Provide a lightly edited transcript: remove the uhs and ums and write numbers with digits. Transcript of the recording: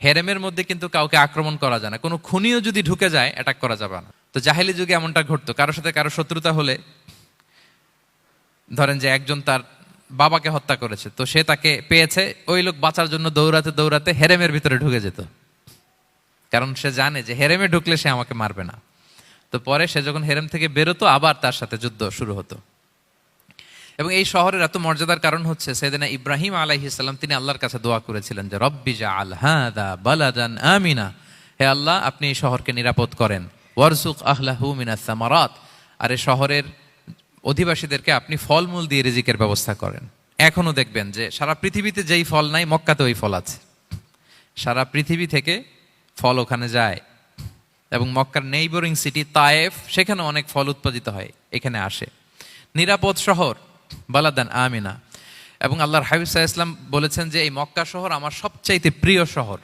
হেরেমের মধ্যে কিন্তু কাউকে আক্রমণ করা যায় না, কোনো খুনিও যদি ঢুকে যায় অ্যাটাক করা যাবে না। তো জাহেলি যুগে এমনটা ঘটতো, কারোর সাথে কারো শত্রুতা হলে, ধরেন যে একজন তার বাবাকে হত্যা করেছে, তো সে তাকে পেয়েছে, ওই লোক বাঁচার জন্য দৌড়াতে দৌড়াতে হেরেমের ভিতরে ঢুকে যেত, কারণ সে জানে যে হেরেমে ঢুকলে সে আমাকে মারবে না। তো পরে সে যখন হেরেম থেকে বেরোতো, আবার তার সাথে যুদ্ধ শুরু হতো। এবং এই শহরের এত মর্যাদার কারণ হচ্ছে সাইয়েদনা ইব্রাহিম আলাইহিস সালাম তিনি আল্লাহর কাছে দোয়া করেছিলেন যে রব্বি জাআল হাযা বালাদান আমিনা, হে আল্লাহ আপনি এই শহরকে নিরাপদ করেন, ওয়ারযুক আহলাহু মিনাস সামারাত, আর এই শহরের অধিবাসীদেরকে আপনি ফলমূল দিয়ে রিজিকের ব্যবস্থা করেন। এখনো দেখবেন যে সারা পৃথিবীতে যেই ফল নাই মক্কাতে ওই ফল আছে, সারা পৃথিবী থেকে ফল ওখানে যায়। এবং মক্কার নেইবরিং সিটি তায়েফ, সেখানে অনেক ফল উৎপাদিত হয়, এখানে আসে। নিরাপদ শহর, বালাদান আমিনা। এবং আল্লাহর হাবিব সাল্লাল্লাহু আলাইহি ওয়াসাল্লাম বলেছেন যে এই মক্কা শহর আমার সবচাইতে প্রিয় শহর।